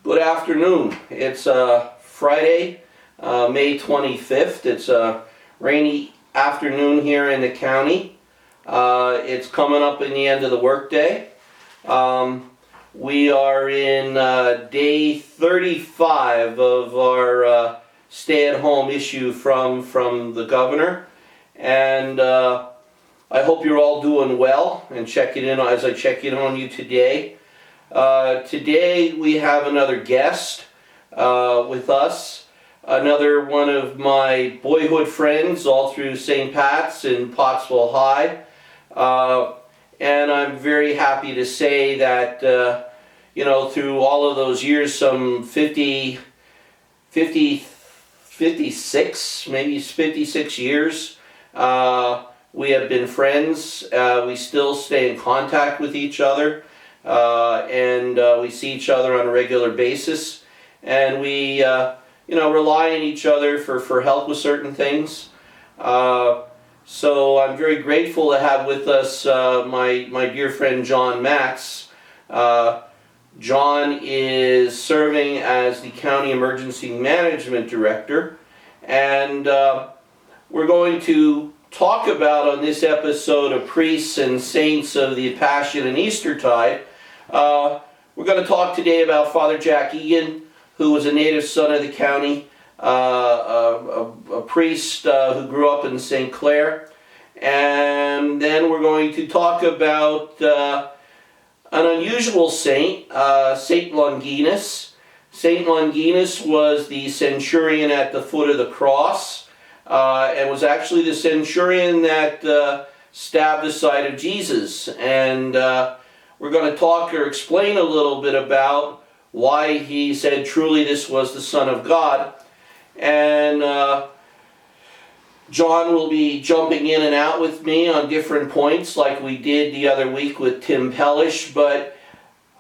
Good afternoon. It's Friday, May 25th. It's a rainy afternoon here in the county. It's coming up in the end of the workday. We are in day 35 of our stay-at-home issue from the governor, and I hope you're all doing well and checking in as I check in on you today. Today we have another guest with us, another one of my boyhood friends all through St. Pat's and Pottsville High, and I'm very happy to say that through all of those years, some 56 years, we have been friends. We still stay in contact with each other. And we see each other on a regular basis, and we rely on each other for help with certain things. So I'm very grateful to have with us my dear friend John Matz. John is serving as the County Emergency Management Director, and we're going to talk about on this episode of Priests and Saints of the Passion and Eastertide. We're going to talk today about Father Jack Egan, who was a native son of the county, a priest who grew up in St. Clair. And then we're going to talk about an unusual saint, Saint Longinus. Saint Longinus was the centurion at the foot of the cross, and was actually the centurion that stabbed the side of Jesus. And we're going to talk or explain a little bit about why he said truly this was the Son of God. And John will be jumping in and out with me on different points like we did the other week with Tim Pellish. But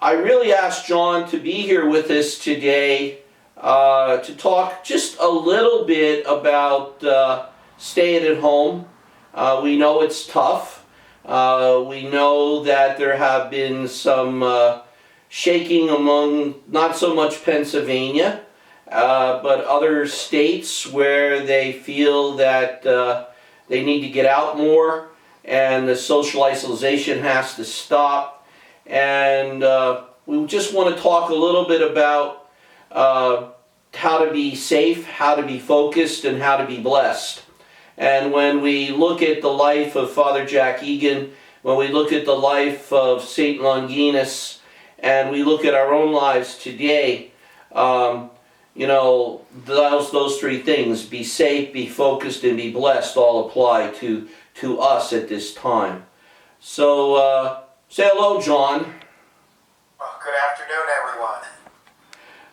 I really asked John to be here with us today to talk just a little bit about staying at home. We know it's tough. We know that there have been some shaking among not so much Pennsylvania, but other states where they feel that they need to get out more and the social isolation has to stop. And we just want to talk a little bit about how to be safe, how to be focused, and how to be blessed. And when we look at the life of Father Jack Egan, when we look at the life of Saint Longinus, and we look at our own lives today, those three things, be safe, be focused, and be blessed, all apply to us at this time. So, say hello, John. Well, good afternoon,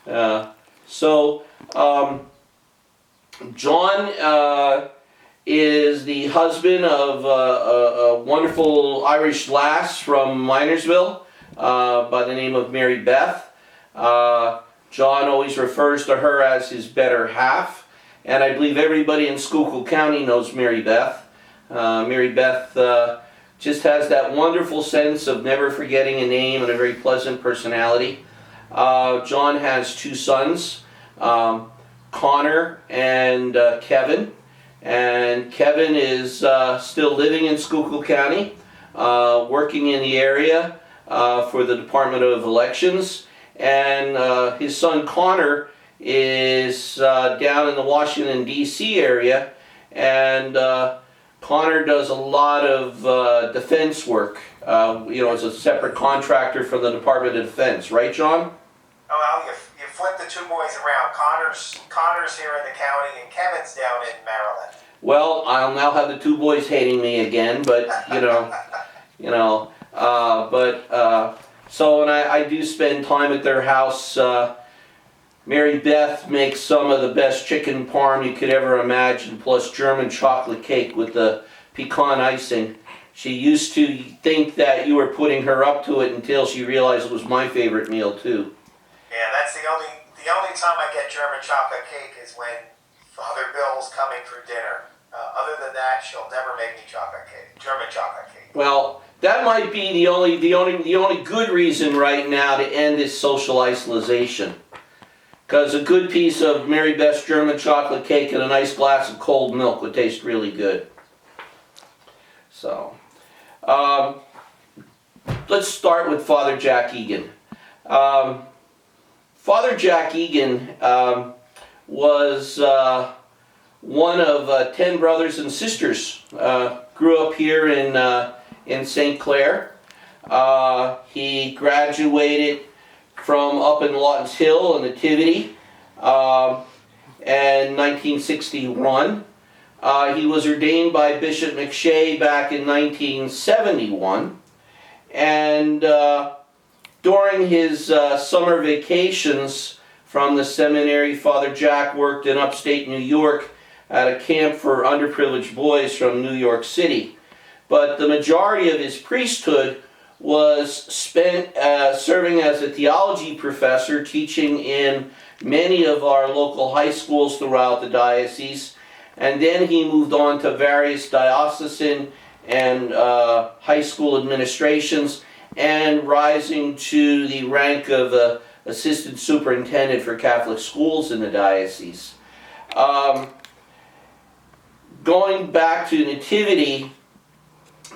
everyone. John is the husband of a wonderful Irish lass from Minersville by the name of Mary Beth. John always refers to her as his better half, and I believe everybody in Schuylkill County knows Mary Beth. Mary Beth just has that wonderful sense of never forgetting a name and a very pleasant personality. John has two sons, Connor and Kevin. And Kevin is still living in Schuylkill County, working in the area for the Department of Elections. And his son Connor is down in the Washington, D.C. area. And Connor does a lot of defense work, as a separate contractor from the Department of Defense. Right, John? Oh, well, you flip the two boys around. Connor's here in the county, and Kevin's down in Maryland. Well, I'll now have the two boys hating me again, but so I do spend time at their house. Mary Beth makes some of the best chicken parm you could ever imagine, plus German chocolate cake with the pecan icing. She used to think that you were putting her up to it until she realized it was my favorite meal too. Yeah, that's the only time I get German chocolate cake is when Father Bill's coming for dinner. Other than that, she'll never make me German chocolate cake. Well, that might be the only good reason right now to end this social isolation. because a good piece of Mary Beth's German chocolate cake and a nice glass of cold milk would taste really good. So, let's start with Father Jack Egan. Father Jack Egan was one of 10 brothers and sisters. Grew up here in St. Clair. He graduated from up in Lawton's Hill in Nativity in 1961. He was ordained by Bishop McShay back in 1971. And during his summer vacations from the seminary, Father Jack worked in upstate New York at a camp for underprivileged boys from New York City. But the majority of his priesthood was spent serving as a theology professor, teaching in many of our local high schools throughout the diocese. And then he moved on to various diocesan and high school administrations, and rising to the rank of assistant superintendent for Catholic schools in the diocese. Going back to Nativity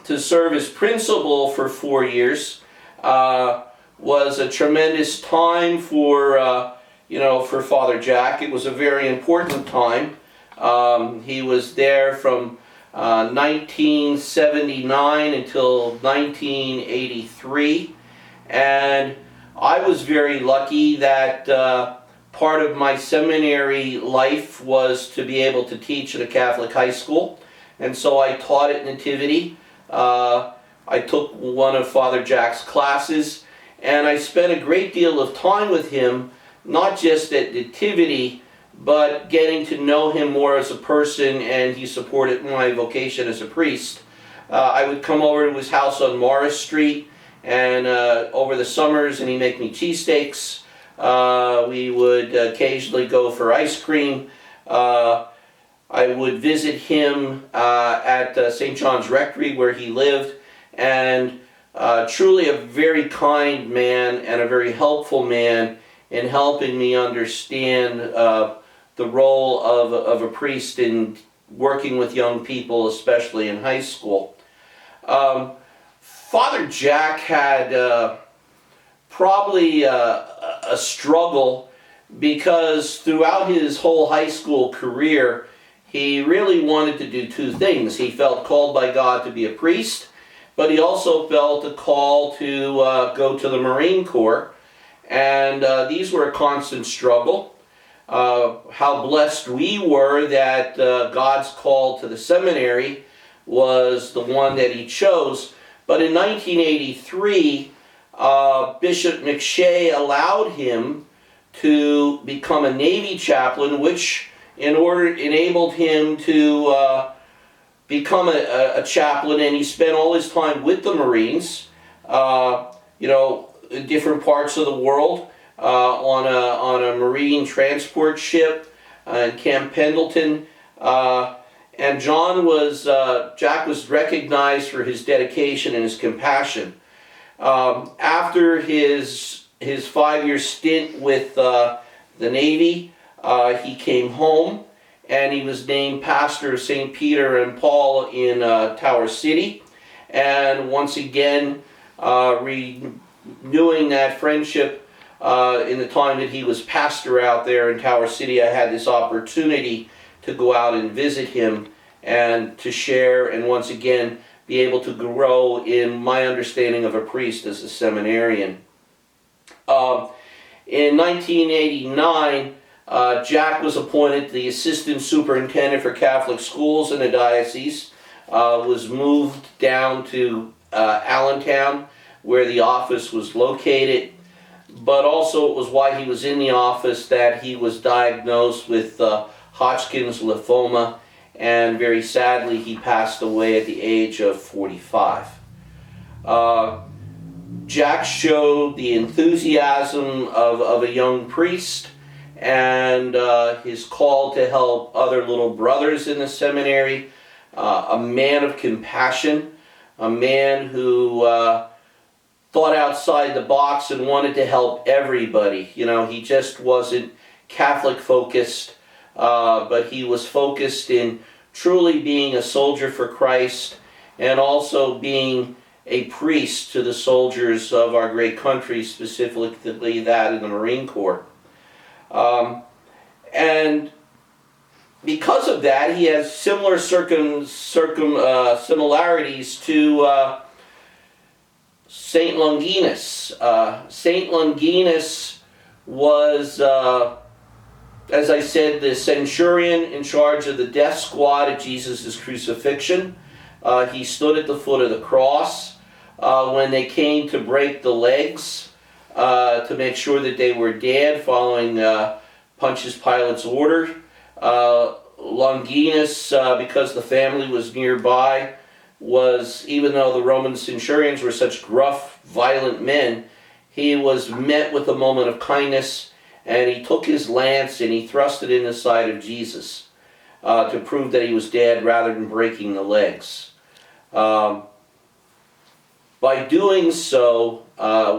to serve as principal for 4 years was a tremendous time for for Father Jack. It was a very important time. He was there from 1979 until 1983, and I was very lucky that part of my seminary life was to be able to teach at a Catholic high school, and so I taught at Nativity. I took one of Father Jack's classes, and I spent a great deal of time with him, not just at Nativity, but getting to know him more as a person, and he supported my vocation as a priest. I would come over to his house on Morris Street, and over the summers, and he'd make me cheesesteaks. We would occasionally go for ice cream. I would visit him at St. John's Rectory where he lived, and truly a very kind man and a very helpful man in helping me understand the role of a priest in working with young people, especially in high school. Father Jack had probably a struggle, because throughout his whole high school career, he really wanted to do two things. He felt called by God to be a priest, but he also felt a call to go to the Marine Corps, and these were a constant struggle. How blessed we were that God's call to the seminary was the one that he chose. But in 1983, Bishop McShay allowed him to become a Navy chaplain, which enabled him to become a chaplain, and he spent all his time with the Marines, in different parts of the world, on a Marine transport ship in Camp Pendleton. And Jack was recognized for his dedication and his compassion. After his 5-year stint with the Navy, he came home, and he was named pastor of St. Peter and Paul in Tower City. And once again, renewing that friendship in the time that he was pastor out there in Tower City, I had this opportunity to go out and visit him and to share, and once again be able to grow in my understanding of a priest as a seminarian. In 1989, Jack was appointed the assistant superintendent for Catholic schools in the diocese, was moved down to Allentown, where the office was located. But also it was while he was in the office that he was diagnosed with Hodgkin's lymphoma, and very sadly he passed away at the age of 45. Jack showed the enthusiasm of a young priest, and his call to help other little brothers in the seminary, a man of compassion, a man who thought outside the box and wanted to help everybody. He just wasn't Catholic focused, but he was focused in truly being a soldier for Christ and also being a priest to the soldiers of our great country, specifically that in the Marine Corps. And because of that, he has similar similarities to Saint Longinus. Saint Longinus was, as I said, the centurion in charge of the death squad at Jesus' crucifixion. He stood at the foot of the cross when they came to break the legs to make sure that they were dead, following Pontius Pilate's order. Longinus, because the family was nearby, even though the Roman centurions were such gruff, violent men, he was met with a moment of kindness, and he took his lance and he thrust it in the side of Jesus to prove that he was dead rather than breaking the legs. By doing so,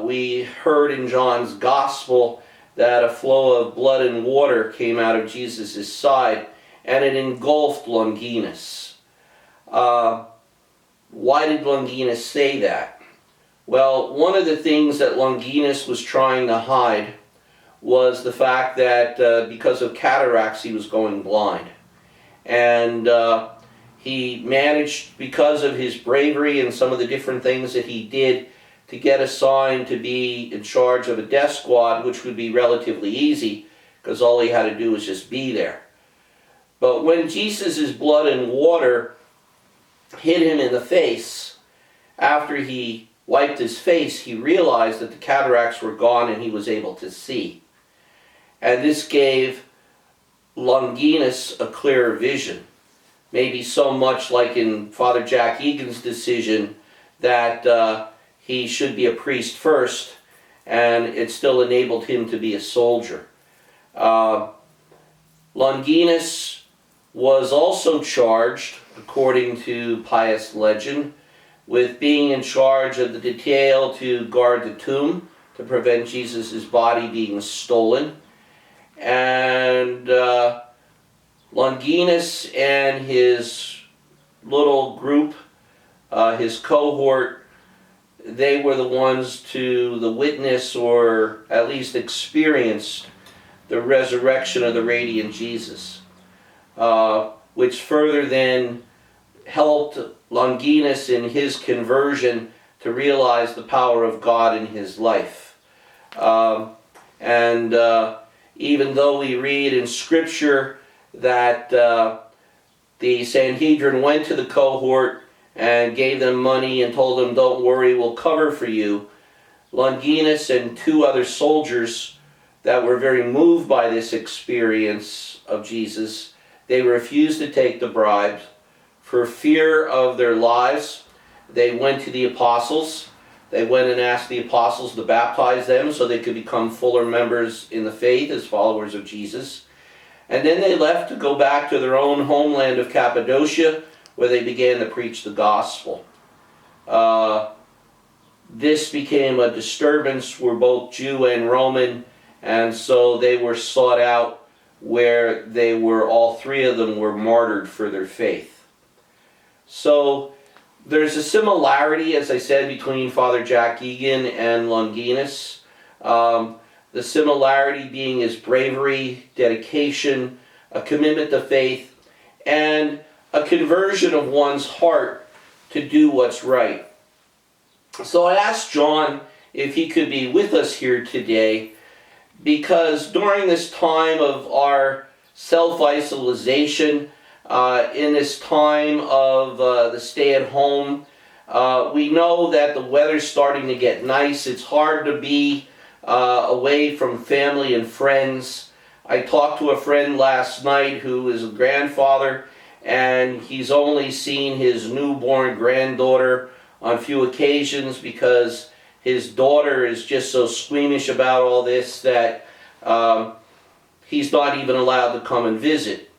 we heard in John's Gospel that a flow of blood and water came out of Jesus' side, and it engulfed Longinus. Why did Longinus say that? Well, one of the things that Longinus was trying to hide was the fact that because of cataracts he was going blind. And he managed, because of his bravery and some of the different things that he did, to get assigned to be in charge of a death squad, which would be relatively easy because all he had to do was just be there. But when Jesus' blood and water hit him in the face, after he wiped his face, he realized that the cataracts were gone and he was able to see. And this gave Longinus a clearer vision. Maybe so much like in Father Jack Egan's decision that he should be a priest first, and it still enabled him to be a soldier. Longinus was also charged, according to pious legend, with being in charge of the detail to guard the tomb to prevent Jesus' body being stolen. And Longinus and his little group, his cohort, they were the ones to the witness, or at least experienced, the resurrection of the radiant Jesus, which further then helped Longinus in his conversion to realize the power of God in his life. Even though we read in Scripture that the Sanhedrin went to the cohort and gave them money and told them, "Don't worry, we'll cover for you," Longinus and two other soldiers that were very moved by this experience of Jesus, they refused to take the bribes. For fear of their lives, they went to the apostles. They went and asked the apostles to baptize them so they could become fuller members in the faith as followers of Jesus. And then they left to go back to their own homeland of Cappadocia, where they began to preach the gospel. This became a disturbance for both Jew and Roman, and so they were sought out, where all three of them were martyred for their faith. So there's a similarity, as I said, between Father Jack Egan and Longinus. The similarity being his bravery, dedication, a commitment to faith, and a conversion of one's heart to do what's right. So I asked John if he could be with us here today, because during this time of our self-isolation, in this time of the stay-at-home, we know that the weather's starting to get nice. It's hard to be away from family and friends. I talked to a friend last night who is a grandfather, and he's only seen his newborn granddaughter on few occasions because his daughter is just so squeamish about all this that he's not even allowed to come and visit.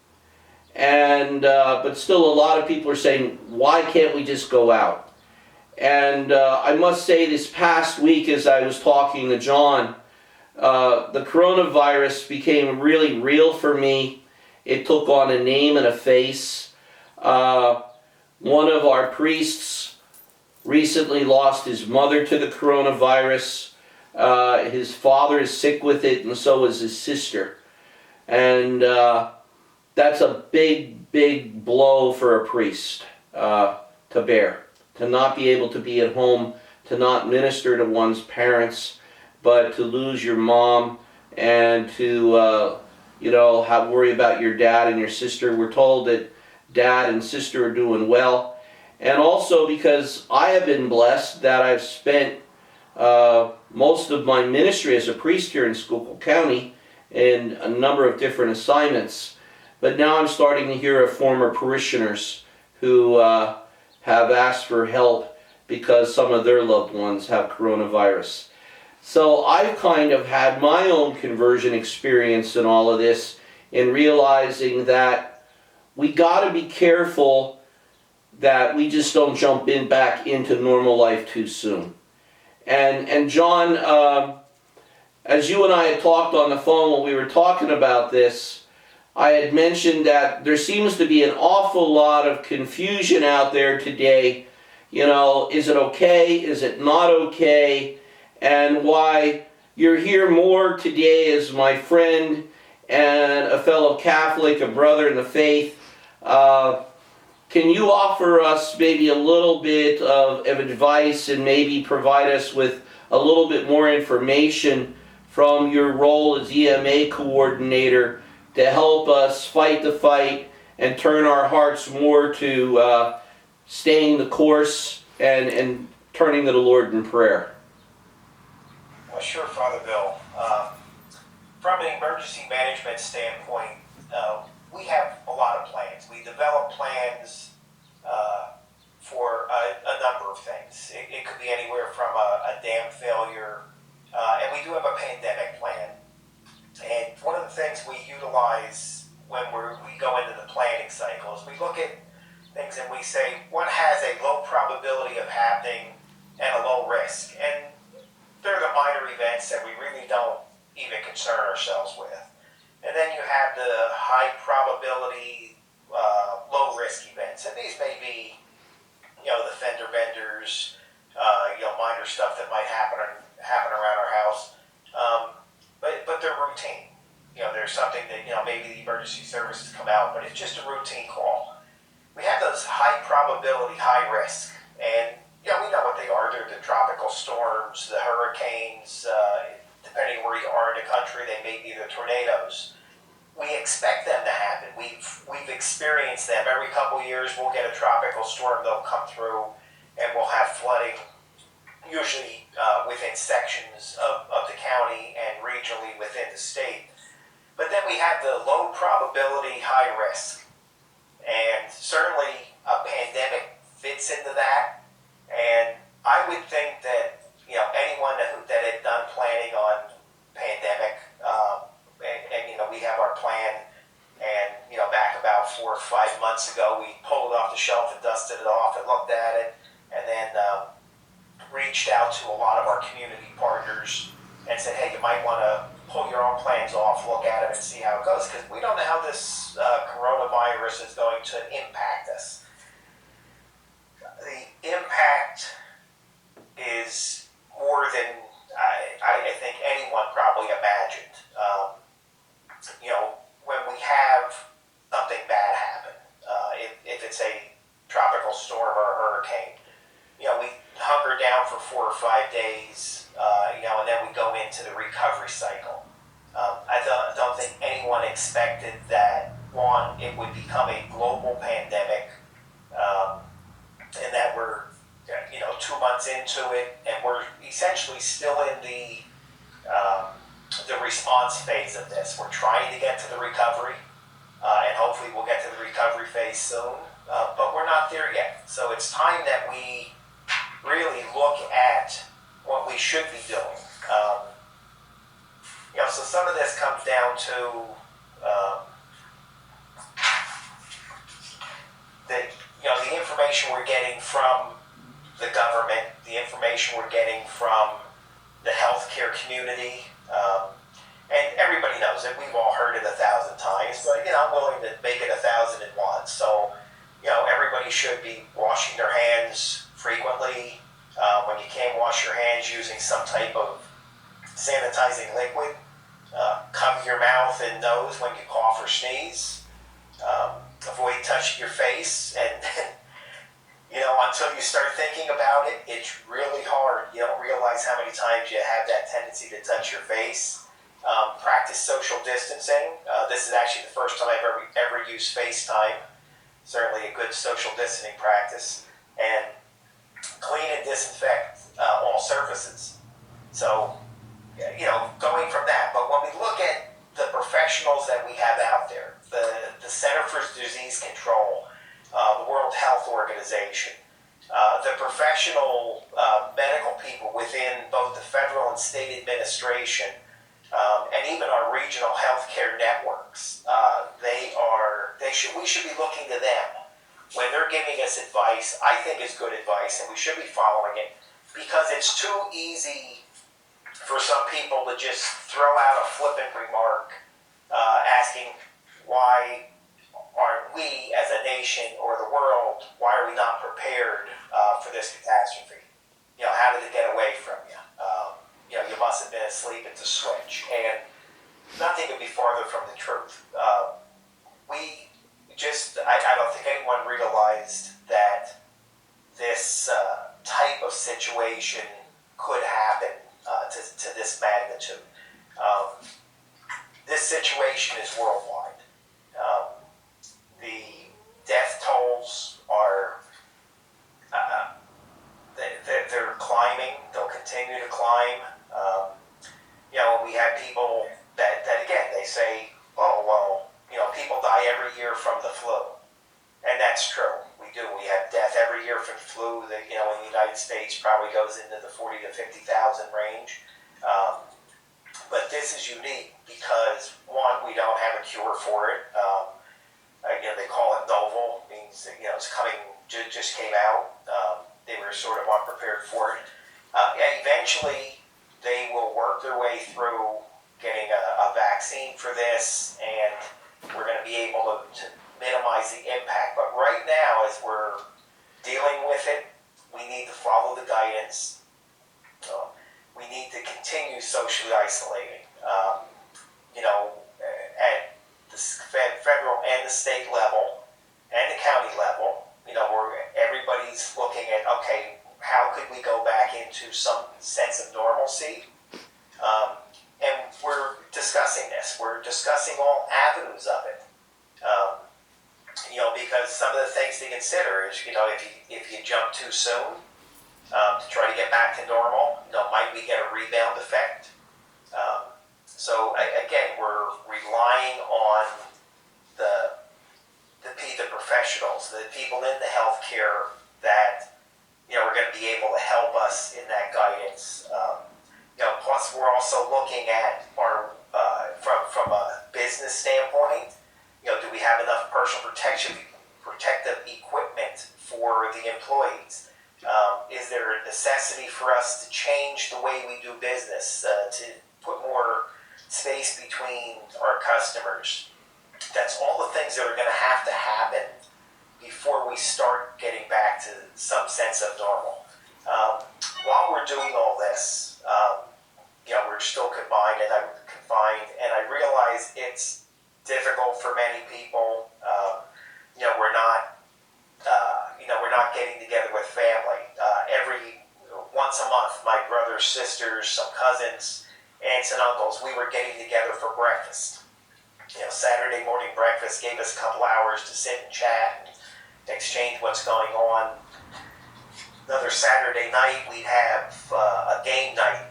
And but still, a lot of people are saying, why can't we just go out? And I must say, this past week, as I was talking to John, the coronavirus became really real for me. It took on a name and a face. One of our priests recently lost his mother to the coronavirus. His father is sick with it, and so is his sister. And that's a big, big blow for a priest to bear. To not be able to be at home, to not minister to one's parents, but to lose your mom and to, have worry about your dad and your sister. We're told that dad and sister are doing well. And also because I have been blessed that I've spent most of my ministry as a priest here in Schuylkill County in a number of different assignments. But now I'm starting to hear of former parishioners who have asked for help because some of their loved ones have coronavirus. So I've kind of had my own conversion experience in all of this, in realizing that we got to be careful that we just don't jump back into normal life too soon. And John, as you and I had talked on the phone when we were talking about this, I had mentioned that there seems to be an awful lot of confusion out there today. Is it okay? Is it not okay? And why you're here more today as my friend and a fellow Catholic, a brother in the faith. Can you offer us maybe a little bit of advice and maybe provide us with a little bit more information from your role as EMA coordinator to help us fight the fight and turn our hearts more to staying the course and turning to the Lord in prayer? Well, sure, Father Bill. From an emergency management standpoint, we have a lot of plans. We develop plans for a number of things. It could be anywhere from a dam failure, and we do have a pandemic plan. And one of the things we utilize when we go into the planning cycle is we look at things and we say, what has a low probability of happening and a low risk? And they're the minor events that we really don't even concern ourselves with. And then you have the high probability, low risk events. And these may be, the fender benders, minor stuff that might happen around our house. But they're routine. There's something that, maybe the emergency services come out, but it's just a routine call. We have those high probability, high risk. And, we know what they are. They're the tropical storms, the hurricanes, depending where you are in the country, they may be the tornadoes. We expect them to happen. We've experienced them. Every couple of years we'll get a tropical storm, they'll come through, and we'll have flooding, usually within sections of the county and regionally within the state. But then we have the low probability, high risk. And certainly a pandemic fits into that. And I would think that, anyone that had done planning on pandemic, and we have our plan, and, back about 4 or 5 months ago, we pulled it off the shelf and dusted it off and looked at it, and then reached out to a lot of our community partners and said, hey, you might want to pull your own plans off, look at it, and see how it goes, because we don't know how this coronavirus is going to impact us. The impact is more than I think anyone probably imagined. When we have something bad happen, if it's a tropical storm or a hurricane, we hunker down for 4 or 5 days, and then we go into the recovery cycle. I don't think anyone expected that, one, it would become a global pandemic, and that we're 2 months into it, and we're essentially still in the response phase of this. We're trying to get to the recovery, and hopefully we'll get to the recovery phase soon, but we're not there yet. So it's time that we really look at what we should be doing. So some of this comes down to the information we're getting from the government, the information we're getting from the healthcare community, And everybody knows it. We've all heard it 1,000 times, but I'm willing to make it 1,001. So, everybody should be washing their hands frequently. When you can, wash your hands using some type of sanitizing liquid. Cover your mouth and nose when you cough or sneeze. Avoid touching your face, and until you start thinking about it, it's really hard. You don't realize how many times you have that tendency to touch your face. Practice social distancing. This is actually the first time I've ever used FaceTime. Certainly a good social distancing practice. And clean and disinfect all surfaces. So, going from that. But when we look at the professionals that we have out there, the Center for Disease Control, the World Health Organization, the professional medical people within both the federal and state administration, and even our regional healthcare networks, we should be looking to them when they're giving us advice. I think is good advice, and we should be following it, because it's too easy for some people to just throw out a flippant remark, asking why aren't we as a nation or the world, why are we not prepared for this catastrophe? How did it get away from you? You must have been asleep at the switch. And nothing could be farther from the truth. I don't think anyone realized that this type of situation could happen to this magnitude. This situation is worldwide. The death tolls are they're climbing. They'll continue to climb. We have people that again, they say, oh, well, people die every year from the flu. And that's true. We do. We have death every year from flu that, in the United States probably goes into the 40 to 50,000 range. But this is unique because, one, we don't have a cure for it. They call it novel, means it's coming, just came out. They were sort of unprepared for it. Eventually, they will work their way through getting a vaccine for this, and we're going to be able to minimize the impact. But right now, as we're dealing with it, we need to follow the guidance. We need to continue socially isolating. At the federal and the state level and the county level, where everybody's looking at, okay, how could we go back into some sense of normalcy? And we're discussing this. We're discussing all avenues of it. Because some of the things to consider is, if you jump too soon to try to get back to normal, might we get a rebound effect? So again, we're relying on the professionals, the people in the healthcare that are going to be able to help us in that guidance. Plus, we're also looking at our from a business standpoint. Do we have enough personal protective equipment for the employees? Is there a necessity for us to change the way we do business, to put more space between our customers? That's all the things that are going to happen before we start getting back to some sense of normal. While we're doing all this, we're still confined, and I realize it's difficult for many people. We're not getting together with family. Every once a month, my brothers, sisters, some cousins, aunts and uncles, we were getting together for breakfast. Saturday morning breakfast gave us a couple hours to sit and chat and exchange what's going on. Another Saturday night, we'd have a game night.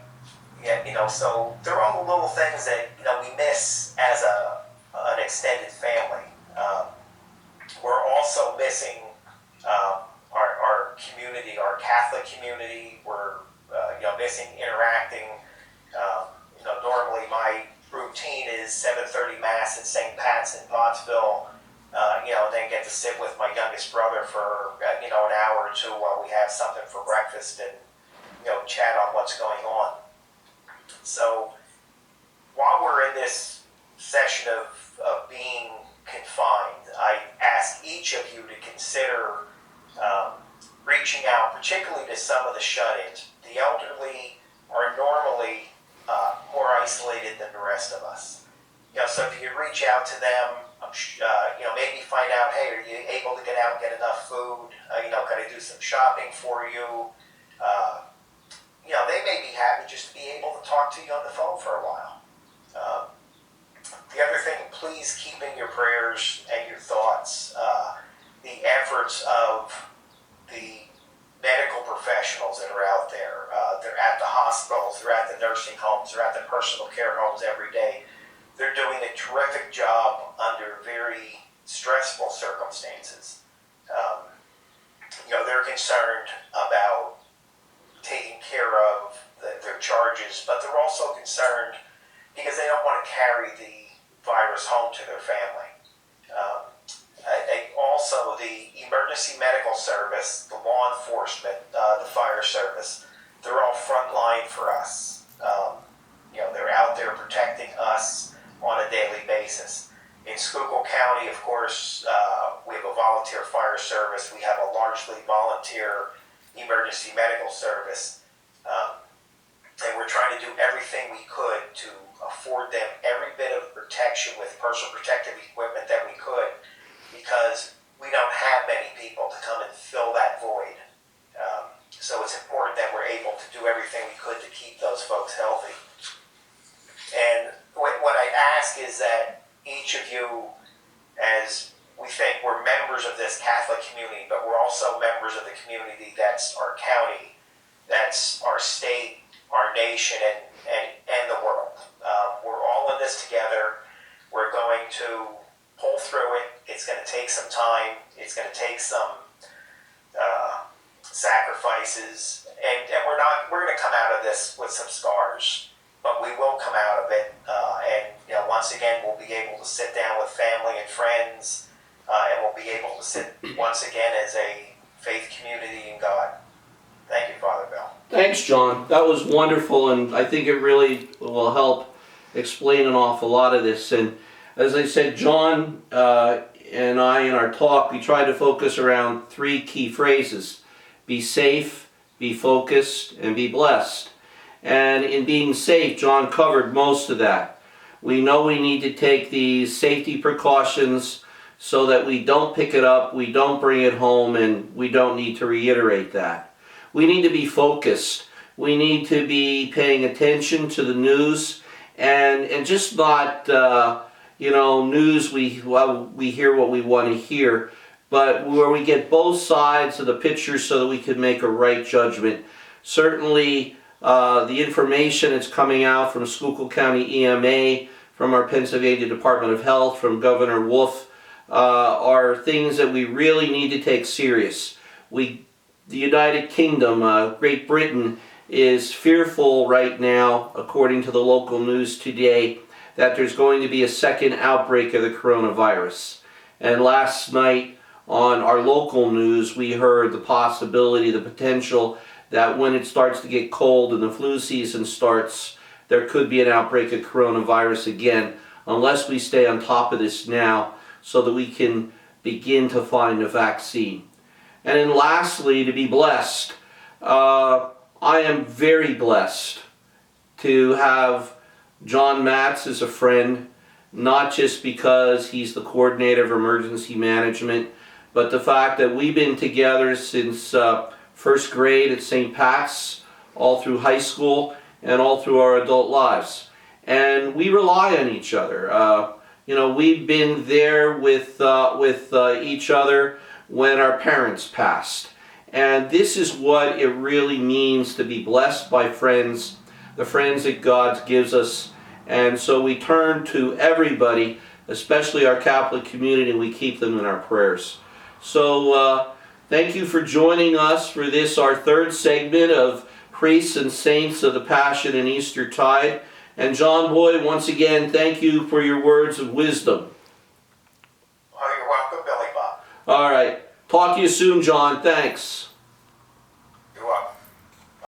So there are all the little things that we miss as an extended family. We're also missing our community, our Catholic community. We're missing interacting. Normally my routine is 7:30 Mass at St. Pat's in Pottsville. Then get to sit with my youngest brother for an hour or two while we have something for breakfast and chat on what's going on. So this session of being confined, I ask each of you to consider reaching out, particularly to some of the shut-ins. The elderly are normally more isolated than the rest of us. So if you reach out to them, maybe find out, hey, are you able to get out and get enough food? Can I do some shopping for you? They may be happy just to be able to talk to you on the phone for a while. The other thing, please keep in your prayers and your thoughts the efforts of the medical professionals that are out there. They're at the hospitals, they're at the nursing homes, they're at the personal care homes every day. They're doing a terrific job under very stressful circumstances. They're concerned about taking care of their charges, but they're also concerned because they don't want to carry the virus home to their family. Also, the emergency medical service, the law enforcement, the fire service, they're all front line for us. They're out there protecting us on a daily basis. In Schuylkill County, of course, we have a volunteer fire service. We have a largely volunteer emergency medical service. And we're trying to do everything we could to afford them every bit of protection with personal protective equipment that we could, because we don't have many people to come and fill that void. So it's important that we're able to do everything we could to keep those folks healthy. And what I ask is that each of you, as we think we're members of this Catholic community, but we're also members of the community that's our county, that's our state, our nation, and the world. We're all in this together. We're going to pull through it. It's going to take some time. It's going to take some sacrifices, and we're going to come out of this with some scars, but we will come out of it. And once again, we'll be able to sit down with family and friends, and we'll be able to sit once again as a faith community in God. Thank you, Father Bill. Thanks, John. That was wonderful, and I think it really will help explain an awful lot of this. And as I said, John and I in our talk, we tried to focus around three key phrases: be safe, be focused, and be blessed. And in being safe, John covered most of that. We know we need to take these safety precautions so that we don't pick it up, we don't bring it home, and we don't need to reiterate that. We need to be focused. We need to be paying attention to the news, and just not, news we hear what we want to hear, but where we get both sides of the picture so that we can make a right judgment. Certainly, the information that's coming out from Schuylkill County EMA, from our Pennsylvania Department of Health, from Governor Wolf, are things that we really need to take serious. The United Kingdom, Great Britain, is fearful right now, according to the local news today, that there's going to be a second outbreak of the coronavirus. And last night on our local news, we heard the possibility, the potential, that when it starts to get cold and the flu season starts, there could be an outbreak of coronavirus again, unless we stay on top of this now so that we can begin to find a vaccine. And then lastly, to be blessed. I am very blessed to have John Matz as a friend, not just because he's the coordinator of emergency management, but the fact that we've been together since first grade at St. Pat's, all through high school, and all through our adult lives. And we rely on each other. We've been there with each other when our parents passed. And this is what it really means to be blessed by friends, the friends that God gives us. And so we turn to everybody, especially our Catholic community, and we keep them in our prayers. So thank you for joining us for this, our third segment of Priests and Saints of the Passion and Eastertide. And John Boyd, once again, thank you for your words of wisdom. Oh, you're welcome, Billy Bob. All right. Talk to you soon, John. Thanks.